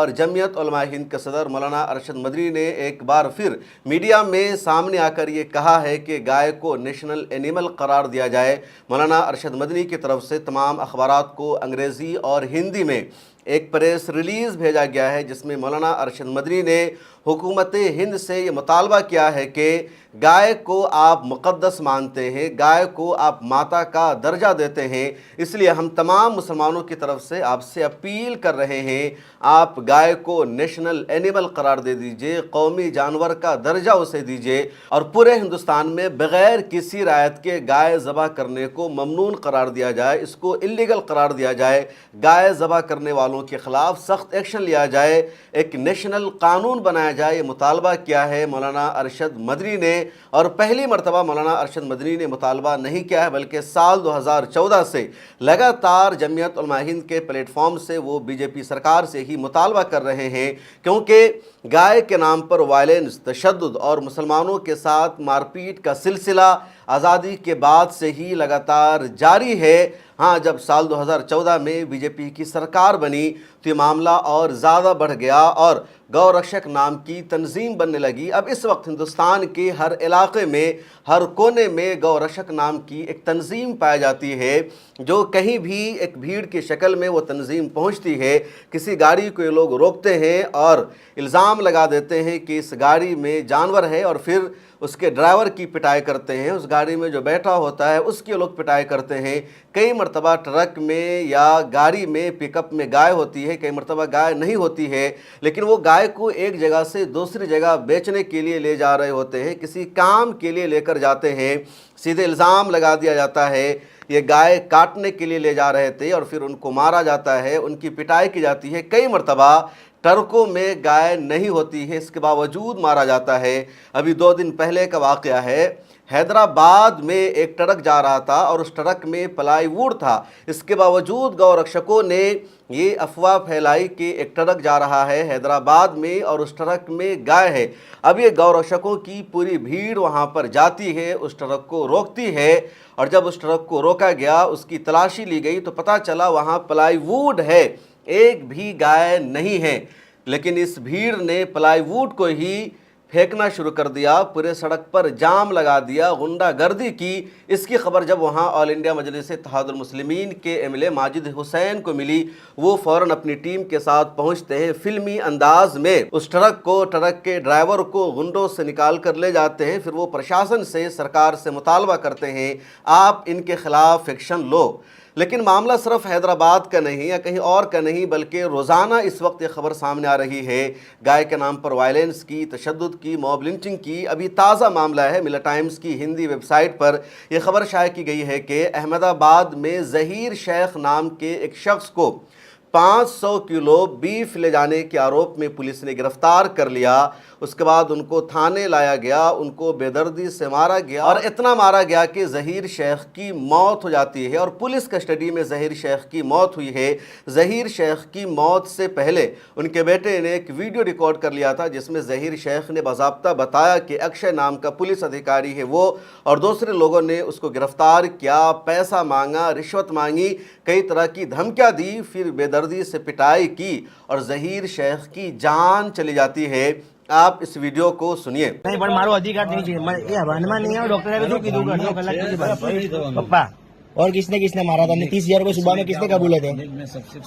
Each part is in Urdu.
اور جمعیت علماء ہند کے صدر مولانا ارشد مدنی نے ایک بار پھر میڈیا میں سامنے آ کر یہ کہا ہے کہ گائے کو نیشنل اینیمل قرار دیا جائے۔ مولانا ارشد مدنی کی طرف سے تمام اخبارات کو انگریزی اور ہندی میں ایک پریس ریلیز بھیجا گیا ہے، جس میں مولانا ارشد مدنی نے حکومت ہند سے یہ مطالبہ کیا ہے کہ گائے کو آپ مقدس مانتے ہیں، گائے کو آپ ماتا کا درجہ دیتے ہیں، اس لیے ہم تمام مسلمانوں کی طرف سے آپ سے اپیل کر رہے ہیں، آپ گائے کو نیشنل اینیمل قرار دے دیجئے، قومی جانور کا درجہ اسے دیجئے، اور پورے ہندوستان میں بغیر کسی رعایت کے گائے ذبح کرنے کو ممنوع قرار دیا جائے، اس کو اللیگل قرار دیا جائے، گائے ذبح کرنے والوں کے خلاف سخت ایکشن لیا جائے، ایک نیشنل قانون بنایا جائے۔ یہ مطالبہ کیا ہے مولانا ارشد مدنی نے، اور پہلی مرتبہ مولانا ارشد مدنی نے مطالبہ نہیں کیا ہے، بلکہ سال 2014 سے لگاتار جمعیت علماء ہند کے پلیٹ فارم سے وہ بی جے پی سرکار سے ہی مطالبہ کر رہے ہیں، کیونکہ گائے کے نام پر وائلنس، تشدد اور مسلمانوں کے ساتھ مار پیٹ کا سلسلہ آزادی کے بعد سے ہی لگاتار جاری ہے۔ ہاں، جب سال 2014 میں بی جے پی کی سرکار بنی تو یہ معاملہ اور زیادہ بڑھ گیا اور گو رکشک نام کی تنظیم بننے لگی۔ اب اس وقت ہندوستان کے ہر علاقے میں، ہر کونے میں گو رکشک نام کی ایک تنظیم پائی جاتی ہے، جو کہیں بھی ایک بھیڑ کی شکل میں وہ تنظیم پہنچتی ہے، کسی گاڑی کو یہ لوگ روکتے ہیں اور الزام لگا دیتے ہیں کہ اس گاڑی میں جانور ہے، اور پھر اس کے ڈرائیور کی پٹائی کرتے ہیں، اس گاڑی میں جو بیٹھا ہوتا ہے اس کی لوگ پٹائی کرتے ہیں۔ کئی مرتبہ ٹرک میں یا گاڑی میں پک اپ میں گائے ہوتی ہے، کئی مرتبہ گائے نہیں ہوتی ہے، لیکن وہ گائے کو ایک جگہ سے دوسری جگہ بیچنے کے لیے لے جا رہے ہوتے ہیں، کسی کام کے لیے لے کر جاتے ہیں۔ سیدھے الزام لگا دیا جاتا ہے یہ گائے کاٹنے کے لیے لے جا رہے تھے، اور پھر ان کو مارا جاتا ہے، ان کی پٹائی کی جاتی ہے۔ کئی مرتبہ ٹرکوں میں گائے نہیں ہوتی ہے، اس کے باوجود مارا جاتا ہے۔ ابھی 2 دن پہلے کا واقعہ ہے، حیدرآباد میں ایک ٹرک جا رہا تھا اور اس ٹرک میں پلائی ووڈ تھا، اس کے باوجود گو رکشکوں نے یہ افواہ پھیلائی کہ ایک ٹرک جا رہا ہے حیدرآباد میں اور اس ٹرک میں گائے ہے۔ اب یہ گو رکشکوں کی پوری بھیڑ وہاں پر جاتی ہے، اس ٹرک کو روکتی ہے، اور جب اس ٹرک کو روکا گیا، اس کی تلاشی لی گئی تو پتہ چلا وہاں پلائی ووڈ ہے، ایک بھی گائے نہیں ہے، لیکن اس بھیڑ نے پلائی ووڈ کو ہی پھینکنا شروع کر دیا، پورے سڑک پر جام لگا دیا، غنڈہ گردی کی۔ اس کی خبر جب وہاں آل انڈیا مجلس اتحاد المسلمین کے ایم ایل اے ماجد حسین کو ملی، وہ فوراً اپنی ٹیم کے ساتھ پہنچتے ہیں، فلمی انداز میں اس ٹرک کے ڈرائیور کو غنڈوں سے نکال کر لے جاتے ہیں، پھر وہ پرشاسن سے، سرکار سے مطالبہ کرتے ہیں آپ ان کے خلاف ایکشن لو۔ لیکن معاملہ صرف حیدرآباد کا نہیں یا کہیں اور کا نہیں، بلکہ روزانہ اس وقت یہ خبر سامنے آ رہی ہے گائے کے نام پر وائلنس کی، تشدد کی، موب لنچنگ کی۔ ابھی تازہ معاملہ ہے، ملا ٹائمز کی ہندی ویب سائٹ پر یہ خبر شائع کی گئی ہے کہ احمد آباد میں ظہیر شیخ نام کے ایک شخص کو 500 کلو بیف لے جانے کے آروپ میں پولیس نے گرفتار کر لیا۔ اس کے بعد ان کو تھانے لایا گیا، ان کو بے دردی سے مارا گیا، اور اتنا مارا گیا کہ ظہیر شیخ کی موت ہو جاتی ہے، اور پولیس کسٹڈی میں ظہیر شیخ کی موت ہوئی ہے۔ ظہیر شیخ کی موت سے پہلے ان کے بیٹے نے ایک ویڈیو ریکارڈ کر لیا تھا، جس میں ظہیر شیخ نے باضابطہ بتایا کہ اکشے نام کا پولیس ادھیکاری ہے وہ، اور دوسرے لوگوں نے اس کو گرفتار کیا، پیسہ مانگا، رشوت مانگی، کئی طرح کی دھمکیاں دی، پھر بے دردی سے پٹائی کی، اور ظہیر شیخ کی جان چلی جاتی ہے۔ آپ اس ویڈیو کو سنیے۔ نہیں پر مارو ادھیکار نہیں چاہیے، یہ ہوانما نہیں ہے، ڈاکٹر پپا۔ اور کس نے مارا تھا؟ 30,000 روپے صبح میں کس نے قبولے تھے؟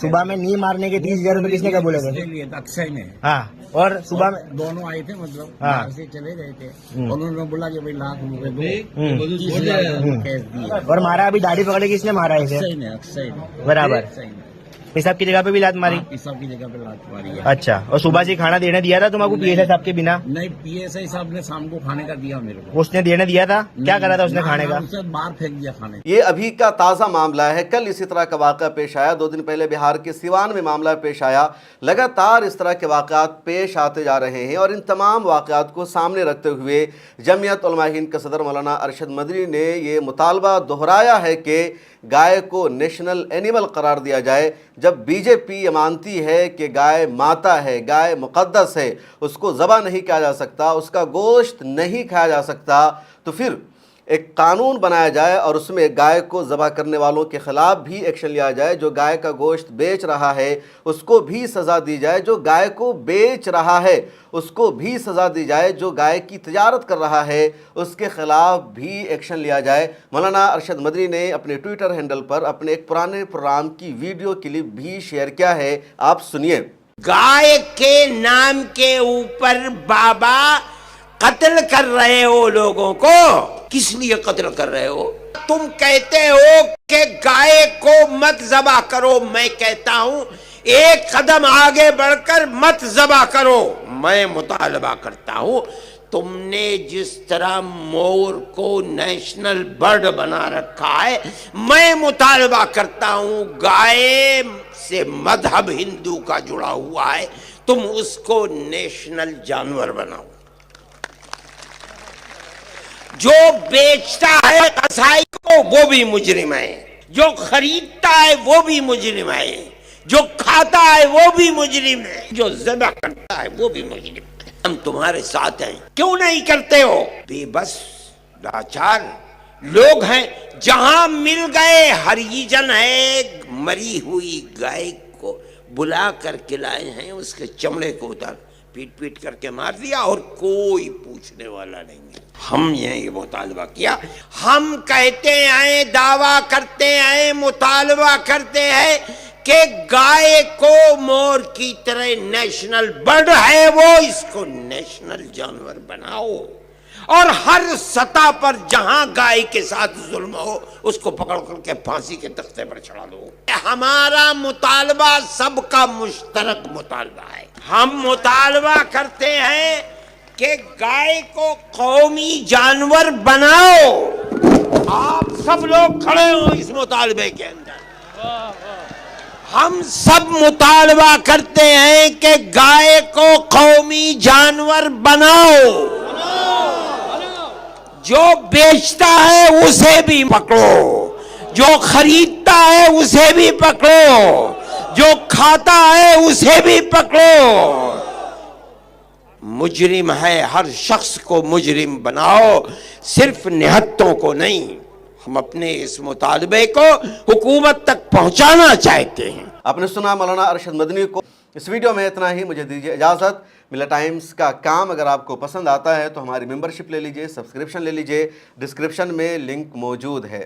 صبح میں نہیں مارنے کے 30,000 روپے کس نے قبولے تھے؟ اکشے نے۔ ہاں، اور صبح میں دونوں آئے تھے، مطلب باہر سے چلے گئے تھے، انہوں نے بولا کہ بھائی ₹1,00,000 دو، 30,000 کیش دیا، اور مارا ابھی داڑھی پکڑے کس نے مارا اسے؟ اکشے نے برابر۔ پیشاب کی جگہ پہ بھی لات ماری؟ پیشاب کی جگہ پہ لات ماری ہے۔ اچھا، اور صبح سے کھانا دینے دیا تھا تم کو پی ایس آئی صاحب کے بنا؟ نہیں، پی ایس آئی صاحب نے شام کو کھانے کا دیا میرے کو۔ اس نے دینے دیا تھا؟ کیا کرا تھا اس نے کھانے کا؟ اسے باہر پھینک دیا کھانے۔ یہ ابھی کا تازہ معاملہ ہے، کل اسی طرح کا واقعہ پیش آیا، 2 دن پہلے بہار کے سیوان میں معاملہ پیش آیا۔ لگاتار اس طرح کے واقعات پیش آتے جا رہے ہیں، اور ان تمام واقعات کو سامنے رکھتے ہوئے جمعیت علماء ہند کے صدر مولانا ارشد مدنی نے یہ مطالبہ دہرایا ہے کہ گائے کو نیشنل اینیمل قرار دیا جائے۔ جب بی جے پی یہ مانتی ہے کہ گائے ماتا ہے، گائے مقدس ہے، اس کو ذبح نہیں کیا جا سکتا، اس کا گوشت نہیں کھایا جا سکتا، تو پھر ایک قانون بنایا جائے اور اس میں گائے کو ذبح کرنے والوں کے خلاف بھی ایکشن لیا جائے، جو گائے کا گوشت بیچ رہا ہے اس کو بھی سزا دی جائے، جو گائے کو بیچ رہا ہے اس کو بھی سزا دی جائے، جو گائے کی تجارت کر رہا ہے اس کے خلاف بھی ایکشن لیا جائے۔ مولانا ارشد مدنی نے اپنے ٹویٹر ہینڈل پر اپنے ایک پرانے پروگرام کی ویڈیو کلپ بھی شیئر کیا ہے، آپ سنیے۔ گائے کے نام کے اوپر بابا قتل کر رہے ہو لوگوں کو، کس لیے قتل کر رہے ہو؟ تم کہتے ہو کہ گائے کو مت ذبح کرو، میں کہتا ہوں ایک قدم آگے بڑھ کر مت ذبح کرو۔ میں مطالبہ کرتا ہوں تم نے جس طرح مور کو نیشنل برڈ بنا رکھا ہے، میں مطالبہ کرتا ہوں گائے سے مذہب ہندو کا جڑا ہوا ہے، تم اس کو نیشنل جانور بناؤ۔ جو بیچتا ہے قصائی کو وہ بھی مجرم ہے، جو خریدتا ہے وہ بھی مجرم ہے، جو کھاتا ہے وہ بھی مجرم ہے، جو ذبح کرتا ہے وہ بھی مجرم ہے۔ ہم تمہارے ساتھ ہیں، کیوں نہیں کرتے ہو؟ بے بس لاچار لوگ ہیں، جہاں مل گئے ہریجن ہے، مری ہوئی گائے کو بلا کر کے لائے ہیں، اس کے چمڑے کو اتار پیٹ پیٹ کر کے مار دیا اور کوئی پوچھنے والا نہیں ہے۔ ہم نے یہ مطالبہ کیا، ہم کہتے ہیں، دعویٰ کرتے ہیں، مطالبہ کرتے ہیں کہ گائے کو مور کی طرح نیشنل برڈ ہے وہ، اس کو نیشنل جانور بناؤ، اور ہر سطح پر جہاں گائے کے ساتھ ظلم ہو اس کو پکڑ کر کے پھانسی کے تختے پر چڑھا دو۔ ہمارا مطالبہ سب کا مشترک مطالبہ ہے۔ ہم مطالبہ کرتے ہیں کہ گائے کو قومی جانور بناؤ۔ آپ سب لوگ کھڑے ہوں اس مطالبے کے اندر۔ ہم سب مطالبہ کرتے ہیں کہ گائے کو قومی جانور بناؤ، جو بیچتا ہے اسے بھی پکڑو، جو خریدتا ہے اسے بھی پکڑو، جو کھاتا ہے اسے بھی پکڑو۔ مجرم ہے، ہر شخص کو مجرم بناؤ، صرف نہتوں کو نہیں۔ ہم اپنے اس مطالبے کو حکومت تک پہنچانا چاہتے ہیں۔ آپ نے سنا مولانا ارشد مدنی کو۔ اس ویڈیو میں اتنا ہی، مجھے دیجیے اجازت۔ ملا ٹائمز کا کام اگر آپ کو پسند آتا ہے تو ہماری ممبرشپ لے لیجئے، سبسکرپشن لے لیجئے، ڈسکرپشن میں لنک موجود ہے۔